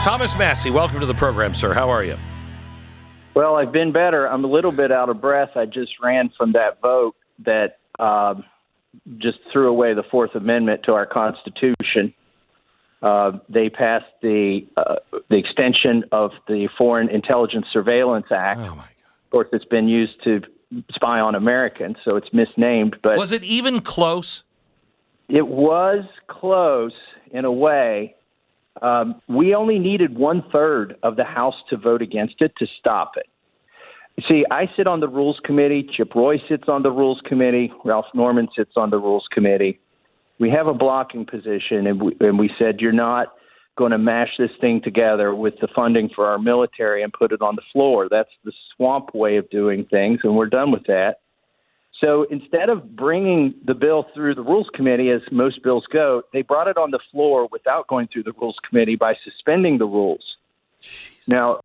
Thomas Massie, welcome to the program, sir. How are you? Well, I've been better. I'm a little bit out of breath. I just ran from that vote that just threw away the Fourth Amendment to our Constitution. They passed the extension of the Foreign Intelligence Surveillance Act. Oh, my God. Of course, it's been used to spy on Americans, so it's misnamed. But was it even close? It was close in a way. We only needed 1/3 of the House to vote against it to stop it. See, I sit on the Rules Committee. Chip Roy sits on the Rules Committee. Ralph Norman sits on the Rules Committee. We have a blocking position, and we said you're not going to mash this thing together with the funding for our military and put it on the floor. That's the swamp way of doing things, and we're done with that. So instead of bringing the bill through the Rules Committee, as most bills go, they brought it on the floor without going through the Rules Committee by suspending the rules. Jeez. Now,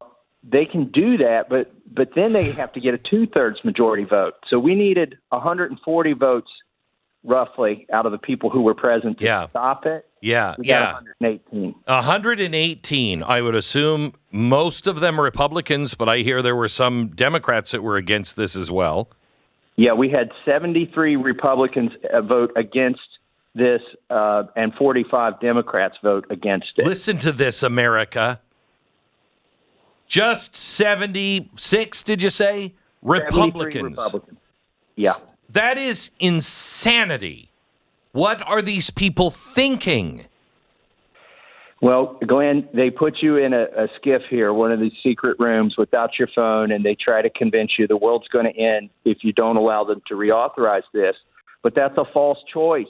they can do that, but then they have to get a 2/3 majority vote. So we needed 140 votes, roughly, out of the people who were present to stop it. We got 118. 118. I would assume most of them Republicans, but I hear there were some Democrats that were against this as well. Yeah, we had 73 Republicans vote against this and 45 Democrats vote against it. Listen to this, America. Just 76, did you say? Republicans. Yeah. That is insanity. What are these people thinking? Well, Glenn, they put you in a skiff here, one of these secret rooms without your phone, and they try to convince you the world's going to end if you don't allow them to reauthorize this. But that's a false choice.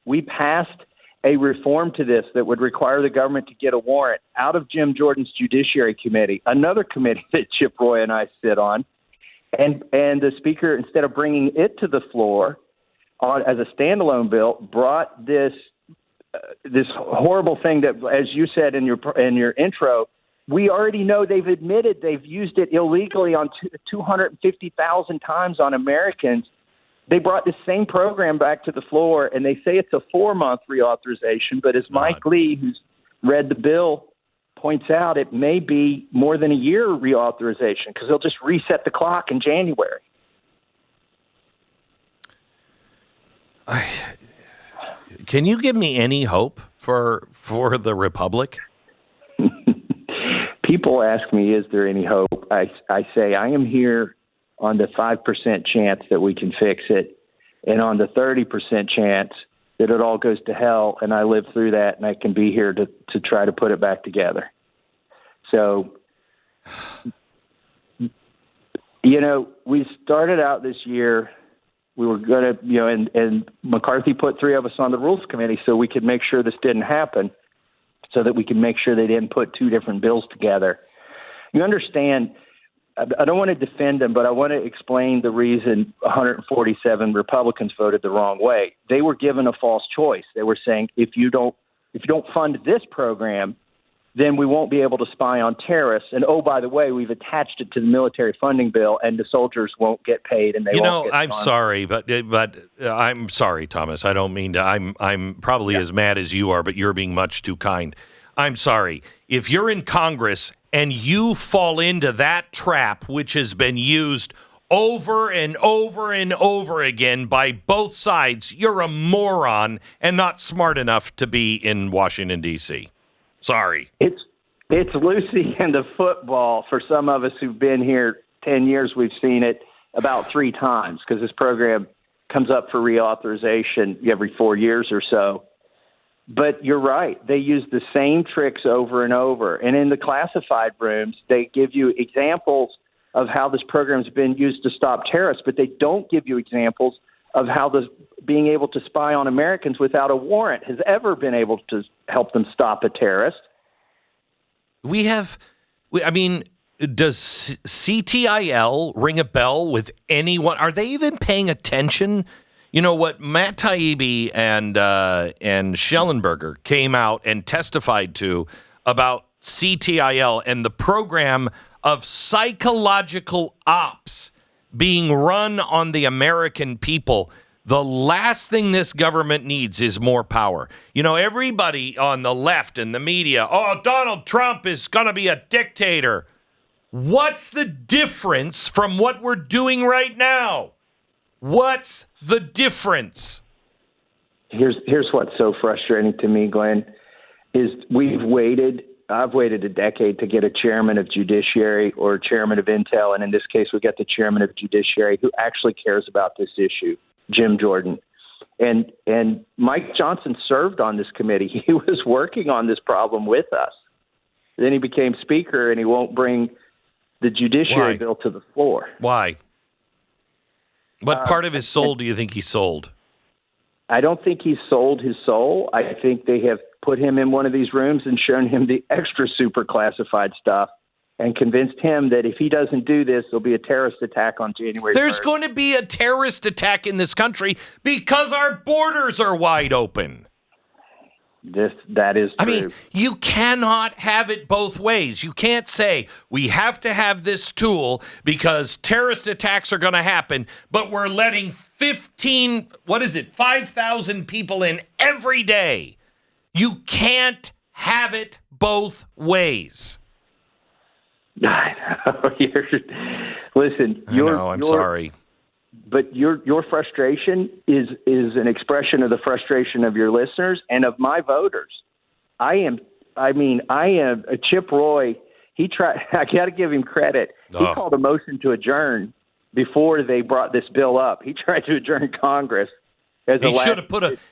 We passed a reform to this that would require the government to get a warrant out of Jim Jordan's Judiciary Committee, another committee that Chip Roy and I sit on. And the Speaker, instead of bringing it to the floor as a standalone bill, brought this horrible thing that, as you said in your intro, we already know they've admitted they've used it illegally on 250,000 times on Americans. They brought this same program back to the floor, and they say it's a 4-month reauthorization. But as Mike Lee, who's read the bill, points out, it may be more than a year reauthorization because they'll just reset the clock in January. Can you give me any hope for the Republic? People ask me, is there any hope? I say, I am here on the 5% chance that we can fix it, and on the 30% chance that it all goes to hell, and I live through that, and I can be here to try to put it back together. So, we started out this year. We were going to, and McCarthy put 3 of us on the Rules Committee so we could make sure this didn't happen, so that we could make sure they didn't put 2 different bills together. You understand, I don't want to defend them, but I want to explain the reason 147 Republicans voted the wrong way. They were given a false choice. They were saying, if you don't fund this program, then we won't be able to spy on terrorists. And, oh, by the way, we've attached it to the military funding bill, and the soldiers won't get paid, and they won't get I'm sorry, but I'm sorry, Thomas. I don't mean to. I'm probably as mad as you are, but you're being much too kind. I'm sorry. If you're in Congress and you fall into that trap, which has been used over and over and over again by both sides, you're a moron and not smart enough to be in Washington, D.C. Sorry. It's Lucy and the football. For some of us who've been here 10 years, we've seen it about 3 times because this program comes up for reauthorization every 4 years or so. But you're right. They use the same tricks over and over. And in the classified rooms, they give you examples of how this program's been used to stop terrorists, but they don't give you examples of how being able to spy on Americans without a warrant has ever been able to help them stop a terrorist. Does CTIL ring a bell with anyone? Are they even paying attention? You know what Matt Taibbi and Schellenberger came out and testified to about CTIL and the program of psychological ops being run on the American people. The last thing this government needs is more power. You know, everybody on the left and the media, oh, Donald Trump is going to be a dictator. What's the difference from what we're doing right now? What's the difference? Here's what's so frustrating to me, Glenn, is I've waited a decade to get a chairman of judiciary or a chairman of Intel, and in this case we got the chairman of judiciary who actually cares about this issue, Jim Jordan. And Mike Johnson served on this committee. He was working on this problem with us. Then he became speaker, and he won't bring the judiciary bill to the floor. Why? What part of his soul do you think he sold? I don't think he sold his soul. I think they have put him in one of these rooms and shown him the extra super classified stuff and convinced him that if he doesn't do this, there'll be a terrorist attack on January 1st. There's going to be a terrorist attack in this country because our borders are wide open. That is true. I mean, you cannot have it both ways. You can't say we have to have this tool because terrorist attacks are going to happen, but we're letting 5,000 people in every day. You can't have it both ways. Listen, I'm sorry. But your frustration is an expression of the frustration of your listeners and of my voters. I am Chip Roy. I got to give him credit. He called a motion to adjourn before they brought this bill up. He tried to adjourn Congress. He should have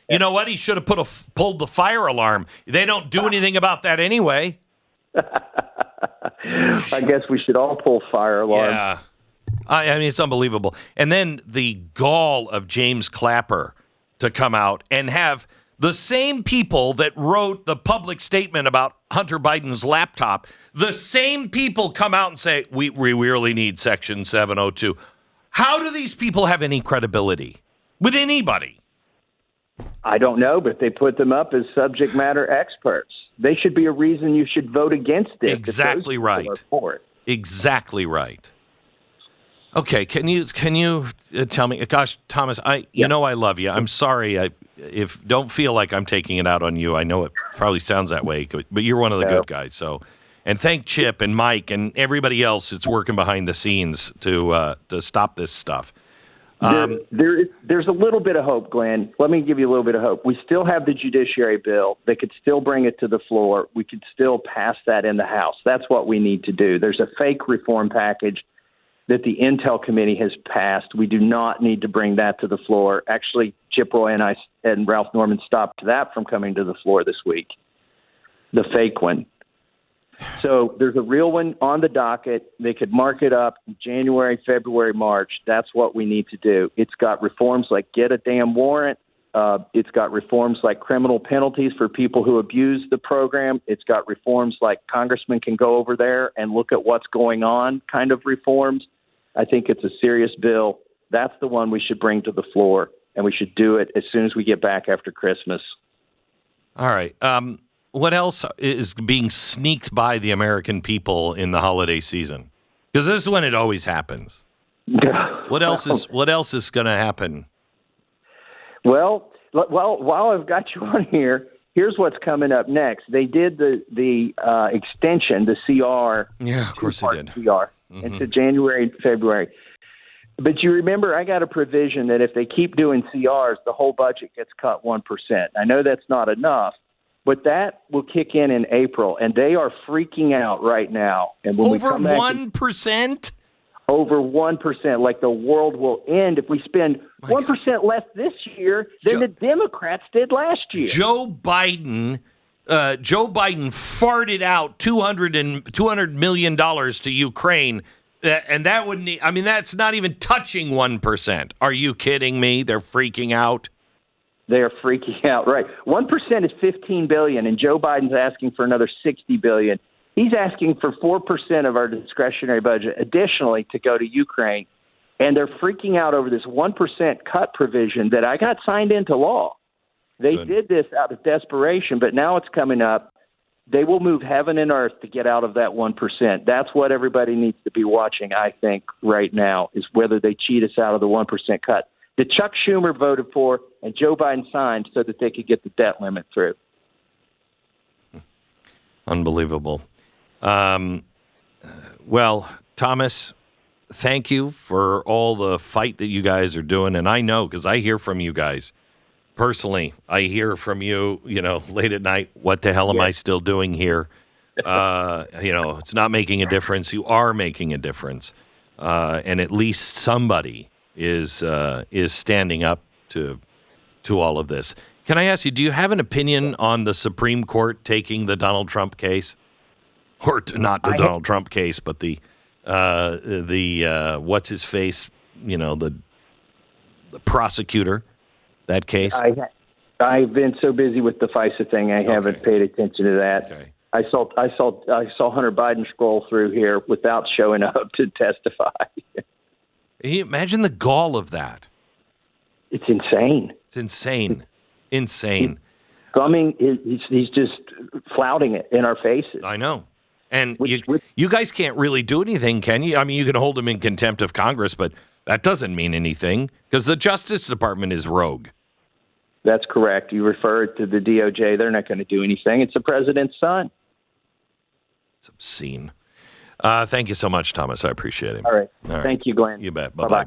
He should have pulled the fire alarm. They don't do anything about that anyway. I guess we should all pull fire alarms. Yeah. I mean, it's unbelievable. And then the gall of James Clapper to come out and have the same people that wrote the public statement about Hunter Biden's laptop, the same people come out and say, we really need Section 702. How do these people have any credibility with anybody? I don't know, but they put them up as subject matter experts. They should be a reason you should vote against it. Exactly right. Exactly right. Okay, can you tell me? Gosh, Thomas, I love you. I'm sorry. Don't feel like I'm taking it out on you. I know it probably sounds that way, but you're one of the good guys. So, and thank Chip and Mike and everybody else that's working behind the scenes to stop this stuff. There's a little bit of hope, Glenn. Let me give you a little bit of hope. We still have the judiciary bill. They could still bring it to the floor. We could still pass that in the House. That's what we need to do. There's a fake reform package that the Intel Committee has passed. We do not need to bring that to the floor. Actually, Chip Roy and I and Ralph Norman stopped that from coming to the floor this week, the fake one. So there's a real one on the docket. They could mark it up in January, February, March. That's what we need to do. It's got reforms like get a damn warrant. It's got reforms like criminal penalties for people who abuse the program. It's got reforms like congressmen can go over there and look at what's going on kind of reforms. I think it's a serious bill. That's the one we should bring to the floor, and we should do it as soon as we get back after Christmas. All right. What else is being sneaked by the American people in the holiday season? Because this is when it always happens. What else is going to happen? Well, while I've got you on here, here's what's coming up next. They did the extension, the CR. Yeah, of course they did. CR into January and February. But you remember I got a provision that if they keep doing CRs, the whole budget gets cut 1%. I know that's not enough, but that will kick in April, and they are freaking out right now. And when over 1%? Over 1%, like the world will end if we spend 1% less this year than the Democrats did last year. Joe Biden farted out $200 million to Ukraine, and that wouldn't. I mean, that's not even touching 1%. Are you kidding me? They're freaking out. They are freaking out, right? 1% is $15 billion, and Joe Biden's asking for another $60 billion. He's asking for 4% of our discretionary budget additionally to go to Ukraine, and they're freaking out over this 1% cut provision that I got signed into law. They did this out of desperation, but now it's coming up. They will move heaven and earth to get out of that 1%. That's what everybody needs to be watching, I think, right now, is whether they cheat us out of the 1% cut. that Chuck Schumer voted for and Joe Biden signed so that they could get the debt limit through. Unbelievable. Well, Thomas, thank you for all the fight that you guys are doing. And I know, because I hear from you guys personally, I hear from you, late at night, what the hell am I still doing here? It's not making a difference. You are making a difference. And at least somebody is standing up to all of this. Can I ask you, do you have an opinion on the Supreme Court taking the Donald Trump case? Or not the Donald Trump case, but the what's his face, the prosecutor, that case? I've been so busy with the FISA thing, I haven't paid attention to that. Okay. I saw Hunter Biden scroll through here without showing up to testify. Can you imagine the gall of that? It's insane. It's insane. Insane. He's just flouting it in our faces. I know. And you guys can't really do anything, can you? I mean, you can hold him in contempt of Congress, but that doesn't mean anything because the Justice Department is rogue. That's correct. You refer to the DOJ. They're not going to do anything. It's the president's son. It's obscene. Thank you so much, Thomas. I appreciate it. All right. Thank you, Glenn. You bet. Bye-bye.